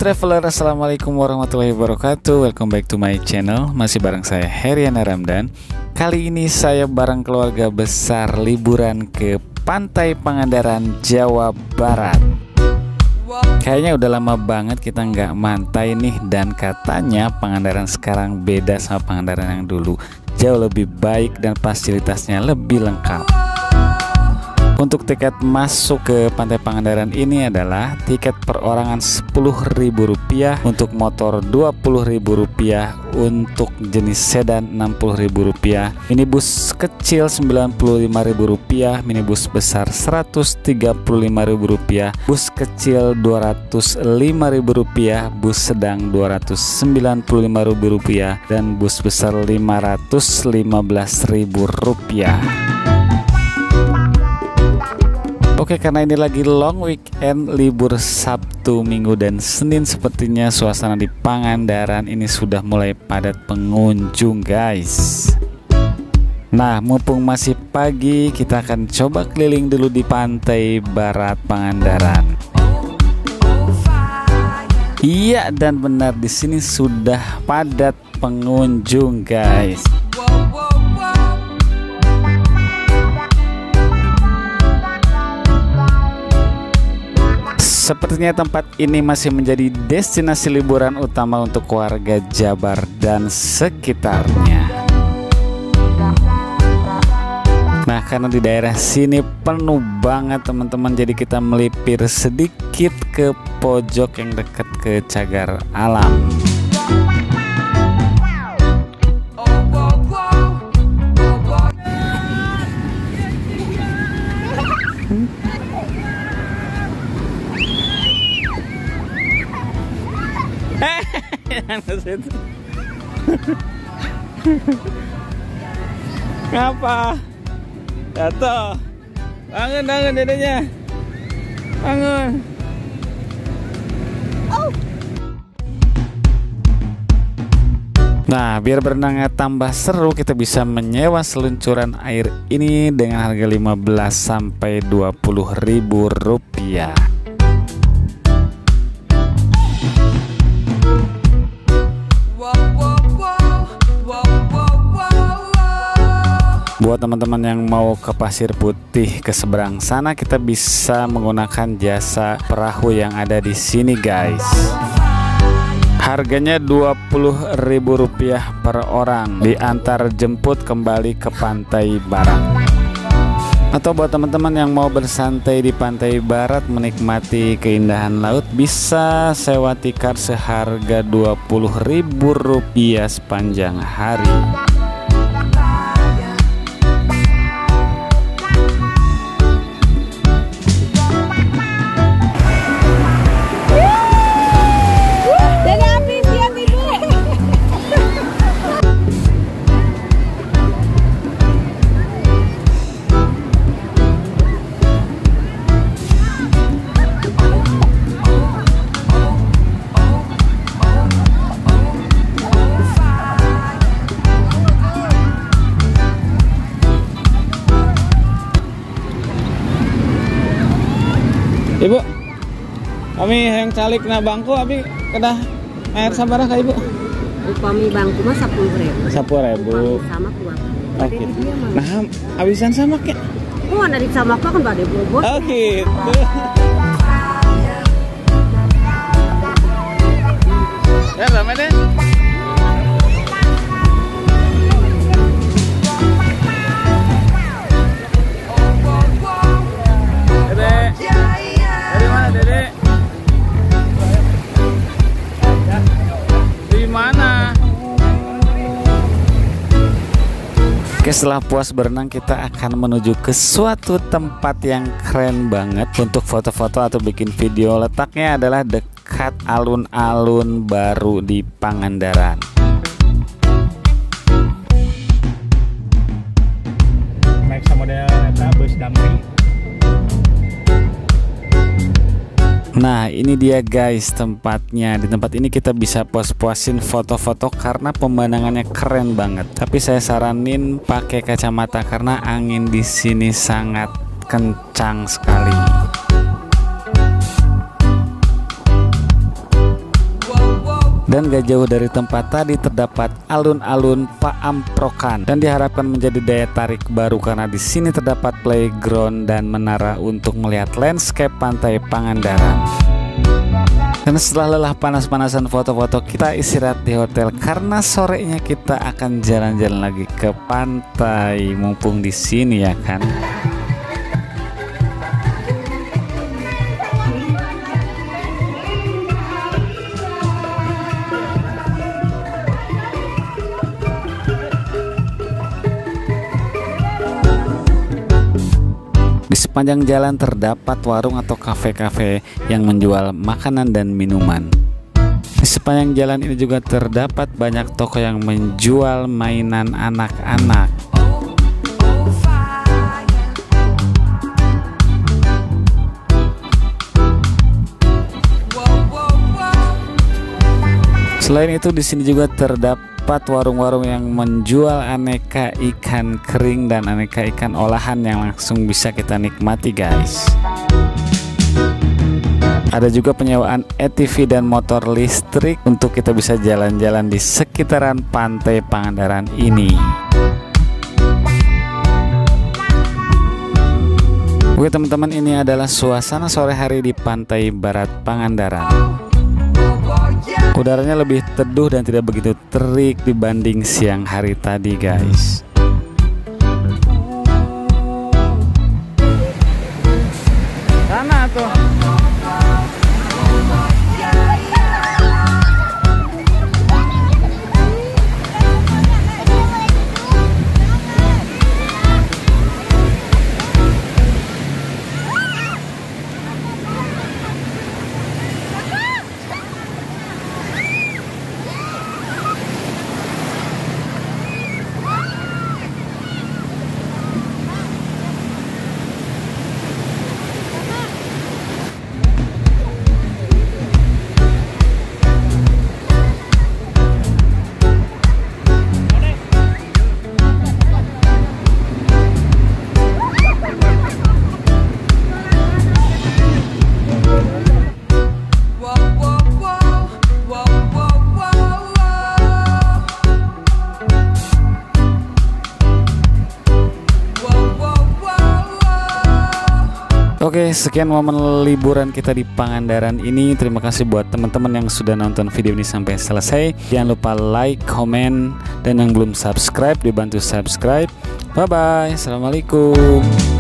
traveler, assalamualaikum warahmatullahi wabarakatuh. Welcome back to my channel. Masih bareng saya Heriana Ramdan. Kali ini saya bareng keluarga besar liburan ke Pantai Pangandaran, Jawa Barat. Kayaknya udah lama banget kita nggak mantai nih. Dan katanya Pangandaran sekarang beda sama Pangandaran yang dulu. Jauh lebih baik dan fasilitasnya lebih lengkap. Untuk tiket masuk ke Pantai Pangandaran ini adalah tiket perorangan Rp10.000, untuk motor Rp20.000, untuk jenis sedan Rp60.000, minibus kecil Rp95.000, minibus besar Rp135.000, bus kecil Rp205.000, bus sedang Rp295.000, dan bus besar Rp515.000. Oke, karena ini lagi long weekend, libur Sabtu, Minggu, dan Senin, sepertinya suasana di Pangandaran ini sudah mulai padat pengunjung, guys. Nah, mumpung masih pagi, kita akan coba keliling dulu di Pantai Barat Pangandaran. Iya, dan benar di sini sudah padat pengunjung, guys. Sepertinya tempat ini masih menjadi destinasi liburan utama untuk warga Jabar dan sekitarnya. Nah, karena di daerah sini penuh banget teman-teman, jadi kita melipir sedikit ke pojok yang dekat ke cagar alam. Ngapa? Jatuh. Bangun dedenya. Bangun. Nah, biar berenangnya tambah seru, kita bisa menyewa seluncuran air ini dengan harga Rp15 sampai Rp20.000. Buat teman-teman yang mau ke Pasir Putih ke seberang sana, kita bisa menggunakan jasa perahu yang ada di sini, guys. Harganya Rp20.000 per orang, diantar jemput kembali ke Pantai Barat. Atau buat teman-teman yang mau bersantai di Pantai Barat menikmati keindahan laut, bisa sewa tikar seharga Rp20.000 sepanjang hari. Ibu, kami yang calik na bangku, abi kedah air sabaraha ka Ibu? Upami bangku mah Rp10.000. Rp10.000. Sama kuat. Oke. Nah, abisan sama kek? Oh, dari sama kan bade bobot. Oh gitu. Ya, ramai deh. Oke, setelah puas berenang, kita akan menuju ke suatu tempat yang keren banget untuk foto-foto atau bikin video. Letaknya adalah dekat alun-alun baru di Pangandaran. Model bus damri. Nah, ini dia guys tempatnya. Di tempat ini kita bisa puas-puasin foto-foto karena pemandangannya keren banget. Tapi saya saranin pakai kacamata karena angin di sini sangat kencang sekali. Dan gak jauh dari tempat tadi terdapat alun-alun Paamprokan dan diharapkan menjadi daya tarik baru karena di sini terdapat playground dan menara untuk melihat landscape pantai Pangandaran. Dan setelah lelah panas-panasan foto-foto, kita istirahat di hotel karena sorenya kita akan jalan-jalan lagi ke pantai mumpung di sini ya kan. Di sepanjang jalan terdapat warung atau kafe-kafe yang menjual makanan dan minuman. Di sepanjang jalan ini juga terdapat banyak toko yang menjual mainan anak-anak. Selain itu di sini juga terdapat warung-warung yang menjual aneka ikan kering dan aneka ikan olahan yang langsung bisa kita nikmati guys. Ada juga penyewaan ATV dan motor listrik untuk kita bisa jalan-jalan di sekitaran pantai Pangandaran ini. Oke teman-teman, ini adalah suasana sore hari di pantai barat Pangandaran. Udaranya lebih teduh dan tidak begitu terik dibanding siang hari tadi guys. Sana tuh. Oke, sekian momen liburan kita di Pangandaran ini. Terima kasih buat teman-teman yang sudah nonton video ini sampai selesai. Jangan lupa like, komen, dan yang belum subscribe dibantu subscribe. Bye bye. Assalamualaikum.